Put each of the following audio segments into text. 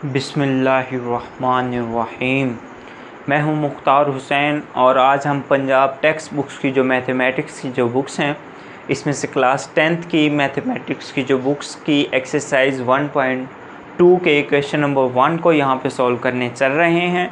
बिस्मिल्लाहिर्रहमानिर्रहीम। मैं हूं मुख्तार हुसैन और आज हम पंजाब टेक्स्ट बुक्स की जो मैथमेटिक्स की जो बुक्स हैं इसमें से क्लास 10th की मैथमेटिक्स की जो बुक्स की एक्सरसाइज 1.2 के क्वेश्चन नंबर 1 को यहाँ पे सॉल्व करने चल रहे हैं।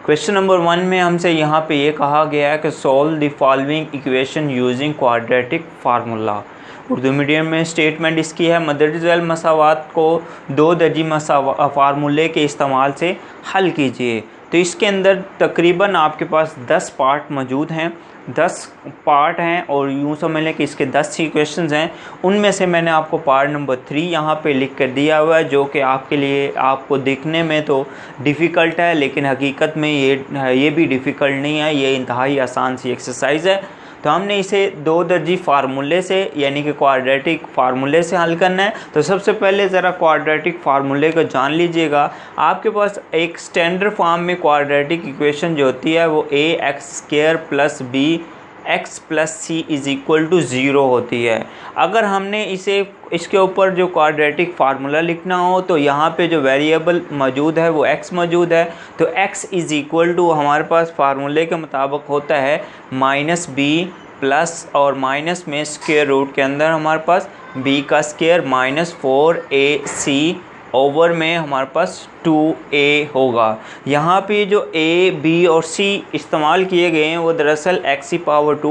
क्वेश्चन नंबर 1 में हमसे यहाँ पे ये कहा गया है कि solve the following equation using quadratic formula. Urdu medium में स्टेटमेंट इसकी है, मदरजल मसावात को दो दर्जी फार्मूले के इस्तेमाल से हल कीजिए। तो इसके अंदर तकरीबन आपके पास 10 पार्ट मौजूद हैं, 10 पार्ट हैं और यूँ समझ लें कि इसके 10 ही क्वेश्चन हैं। उनमें से मैंने आपको पार्ट नंबर 3 यहाँ पे लिख कर दिया हुआ है, जो कि आपके लिए आपको देखने में तो डिफ़िकल्ट है लेकिन हकीकत में ये भी डिफ़िकल्ट नहीं है, ये इंतहाई आसान सी एक्सरसाइज है। तो हमने इसे दो दर्जी फार्मूले से यानी कि क्वाड्रेटिक फार्मूले से हल करना है। तो सबसे पहले ज़रा क्वाड्रेटिक फार्मूले को जान लीजिएगा। आपके पास एक स्टैंडर्ड फॉर्म में क्वाड्रेटिक इक्वेशन जो होती है वो ax² + bx + c = 0 होती है। अगर हमने इसके ऊपर जो क्वाड्रेटिक फार्मूला लिखना हो तो यहाँ पे जो वेरिएबल मौजूद है वो x मौजूद है। तो x = हमारे पास फार्मूले के मुताबिक होता है -b प्लस और माइनस में स्क्वायर रूट के अंदर हमारे पास b का स्क्वायर -4ac ओवर में हमारे पास 2a होगा। यहाँ पे जो a, b और c इस्तेमाल किए गए हैं वो दरअसल x⁴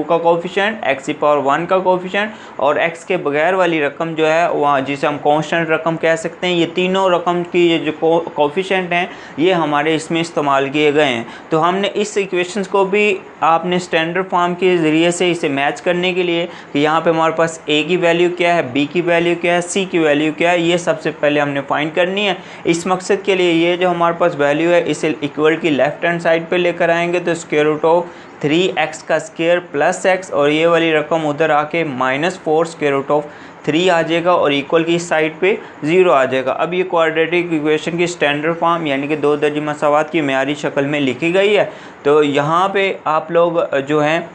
का कोफिशिएंट, x⁴ का कोफिशिएंट और x के बगैर वाली रकम जो है वहाँ जिसे हम कांस्टेंट रकम कह सकते हैं, ये तीनों रकम की ये जो कोफिशिएंट हैं ये हमारे इसमें इस्तेमाल किए गए हैं। तो हमने इस इक्वेशंस को भी आपने स्टैंडर्ड फॉर्म के ज़रिए से इसे मैच करने के लिए कि यहाँ पे हमारे पास a की वैल्यू क्या है, b की वैल्यू क्या है, c की वैल्यू क्या है, ये सबसे पहले हमने फाइंड करनी है। इस मकसद के लिए ये जो हमारे पास वैल्यू है इसे इक्वल की लेफ़्ट हैंड साइड पे लेकर आएंगे तो √3x का स्क्वायर प्लस x और ये वाली रकम उधर आके -4 √3 आ जाएगा और इक्वल की साइड पे 0 आ जाएगा। अब ये क्वाड्रेटिक इक्वेशन की स्टैंडर्ड फॉर्म यानी कि दो दर्जी मसावात की मेयारी शक्ल में लिखी गई है। तो यहाँ पे आप लोग जो हैं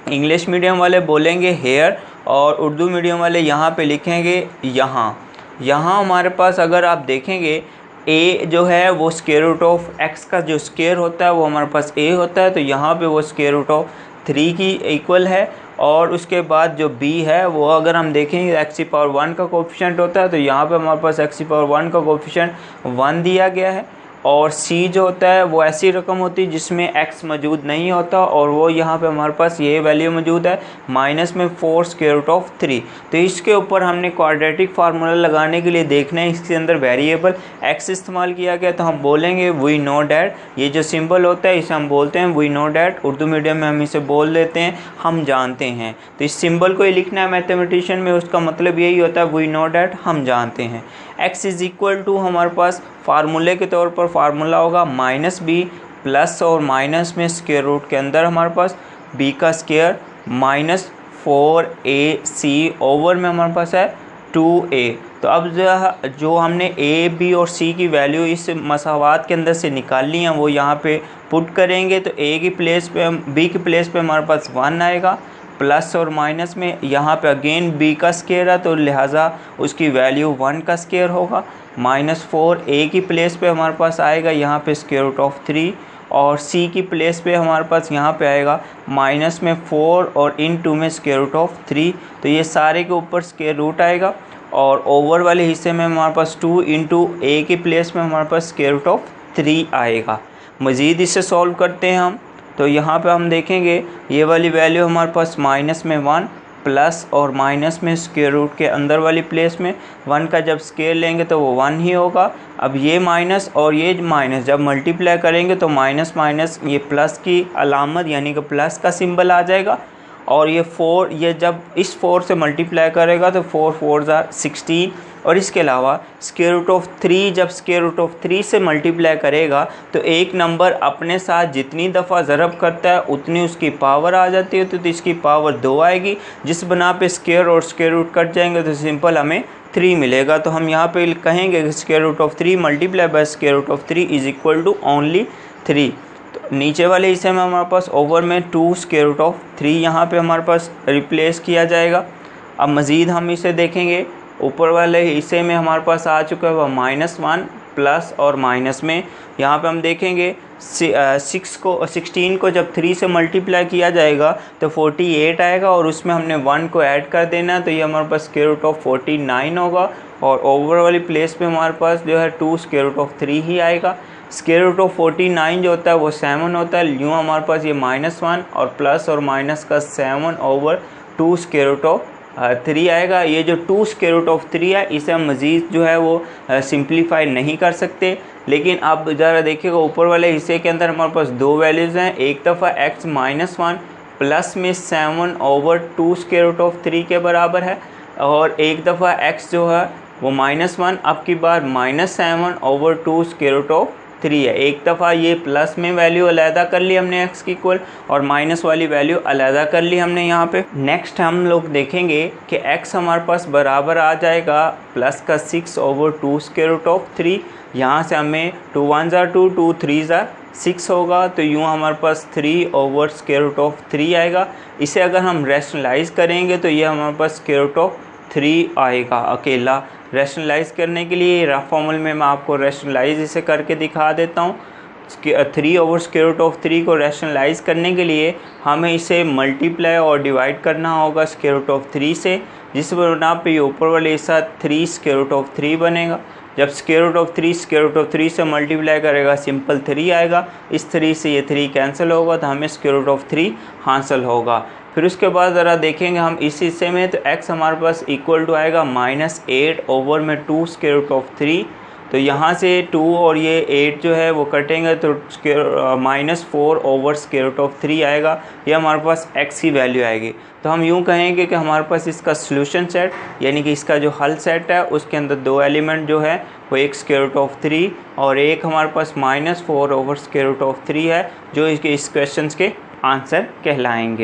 इंग्लिश मीडियम वाले बोलेंगे हेयर और उर्दू मीडियम वाले यहाँ पे लिखेंगे यहाँ हमारे पास अगर आप देखेंगे a जो है वो √x का जो स्क्वायर होता है वो हमारे पास a होता है। तो यहाँ पे वो √3 की इक्वल है और उसके बाद जो b है वो अगर हम देखेंगे x⁴ का कोफिशिएंट होता है। तो यहाँ पे हमारे पास x⁴ का कोफिशिएंट 1 दिया गया है और c जो होता है वो ऐसी रकम होती है जिसमें x मौजूद नहीं होता और वो यहाँ पे हमारे पास ये वैल्यू मौजूद है -4 तो इसके ऊपर हमने क्वाड्रेटिक फार्मूला लगाने के लिए देखना है इसके अंदर वेरिएबल x इस्तेमाल किया गया। तो हम बोलेंगे वी नो डैट, ये जो सिंबल होता है इसे हम बोलते हैं we know that, Urdu medium में हम इसे बोल देते हैं हम जानते हैं। तो इस सिंबल को ही लिखना है मैथमेटिशियन में, उसका मतलब यही होता है वी नो डैट, हम जानते हैं। x = हमारे पास फार्मूले के तौर पर फार्मूला होगा -b प्लस और माइनस में स्क्वायर रूट के अंदर हमारे पास b का स्क्वायर -4ac ओवर में हमारे पास है 2a। तो अब जो हमने a, b और c की वैल्यू इस मसावात के अंदर से निकालनी है वो यहाँ पे पुट करेंगे। तो a की प्लेस पे b की प्लेस पे हमारे पास 1 आएगा प्लस और माइनस में यहाँ पे अगेन b का स्क्वायर है तो लिहाजा उसकी वैल्यू 1 का स्क्वायर होगा। -4 a की प्लेस पे हमारे पास आएगा यहाँ पे √3 और c की प्लेस पे हमारे पास यहाँ पे आएगा -4 और इन2 में √3। तो ये सारे के ऊपर स्क्वायर रूट आएगा और ओवर वाले हिस्से में हमारे पास 2 × a की प्लेस में हमारे पास √3 आएगा। मज़ीद इसे सॉल्व करते हैं हम। तो यहाँ पे हम देखेंगे ये वाली वैल्यू हमारे पास -1 प्लस और माइनस में स्क्वायर रूट के अंदर वाली प्लेस में 1 का जब स्क्वायर लेंगे तो वो 1 ही होगा। अब ये माइनस और ये माइनस जब मल्टीप्लाई करेंगे तो माइनस माइनस ये प्लस की अलामत यानी कि प्लस का सिंबल आ जाएगा और ये 4 ये जब इस 4 से मल्टीप्लाई करेगा तो 4 4 16 और इसके अलावा √3 जब √3 से मल्टीप्लाई करेगा तो एक नंबर अपने साथ जितनी दफ़ा ज़रब करता है उतनी उसकी पावर आ जाती है। तो इसकी पावर 2 आएगी, जिस बना पे स्क्वायर और स्क्वायर रूट कट जाएंगे तो सिंपल हमें 3 मिलेगा। तो हम यहाँ पे कहेंगे कि √3 मल्टीप्लाई बाय √3 = ओनली 3। तो नीचे वाले हिस्से में हमारे पास ओवर में 2 √3 यहाँ पे हमारे पास रिप्लेस किया जाएगा। अब मज़ीद हम इसे देखेंगे ऊपर वाले हिस्से में हमारे पास आ चुका है वह -1 प्लस और माइनस में। यहाँ पे हम देखेंगे 16 को जब 3 से मल्टीप्लाई किया जाएगा तो 48 आएगा और उसमें हमने 1 को ऐड कर देना है, तो ये हमारे पास स्क्वायर रूट ऑफ 49 होगा। और ओवर वाली प्लेस पे हमारे पास जो है 2 स्क्वायर रूट ऑफ 3 ही आएगा। स्क्वायर रूट ऑफ 49 जो होता है वो 7 होता है, यूँ हमारे पास ये -1 और प्लस और माइनस का 7/2 स्क्वायर रूट ऑफ 3 आएगा। ये जो 2 स्क्वायर रूट ऑफ 3 है इसे हम मज़ीद जो है वो सिंप्लीफाई नहीं कर सकते। लेकिन अब ज़रा देखिएगा ऊपर वाले हिस्से के अंदर हमारे पास दो वैल्यूज़ हैं, एक दफ़ा x -1 प्लस में 7/2 स्क्वायर रूट ऑफ 3 के बराबर है, और एक दफ़ा x जो है वो -1 अब की बार -7/2 स्क्वायर रूट ऑफ 3 है। एक दफ़ा ये प्लस में वैल्यू अलहदा कर ली हमने x की इक्वल, और माइनस वाली वैल्यू अलहदा कर ली हमने यहाँ पे। नेक्स्ट हम लोग देखेंगे कि x हमारे पास बराबर आ जाएगा प्लस का 6/2 स्क्वायर रूट ऑफ 3। यहाँ से हमें 2 1 ज़ा 2 2 3 ज़ा 6 होगा, तो यूँ हमारे पास 3 स्क्वायर रूट ऑफ 3 आएगा। इसे अगर हम रैशनलाइज़ करेंगे तो ये हमारे पास स्क्वायर रूट ऑफ 3 आएगा अकेला। रैशनलाइज़ करने के लिए रफ फॉर्मूल में मैं आपको रैशनलाइज़ इसे करके दिखा देता हूँ। 3 स्क्वायर रूट ऑफ 3 को रैशनलाइज़ करने के लिए हमें इसे मल्टीप्लाई और डिवाइड करना होगा स्क्वायर रूट ऑफ 3 से, जिस बना पे ये ऊपर वाले हिस्सा 3 स्क्वायर रूट ऑफ 3 बनेगा। जब square root of 3 square root of 3 से मल्टीप्लाई करेगा सिंपल 3 आएगा, इस 3 से ये 3 कैंसिल होगा तो हमें स्क्वायर रूट ऑफ 3 हासिल होगा। फिर उसके बाद ज़रा देखेंगे हम इस हिस्से में, तो x हमारे पास इक्वल टू आएगा -8/2 स्क्वायर रूट ऑफ 3। तो यहाँ से 2 और ये 8 जो है वो कटेंगे तो -4 स्क्वायर रूट ऑफ 3 आएगा। ये हमारे पास x की वैल्यू आएगी। तो हम यूँ कहेंगे कि हमारे पास इसका सॉल्यूशन सेट यानी कि इसका जो हल सेट है उसके अंदर दो एलिमेंट जो है वो एक स्क्वायर रूट ऑफ 3 और एक हमारे पास -4 स्क्वायर रूट ऑफ 3 है, जो इस क्वेश्चन के आंसर कहलाएंगे।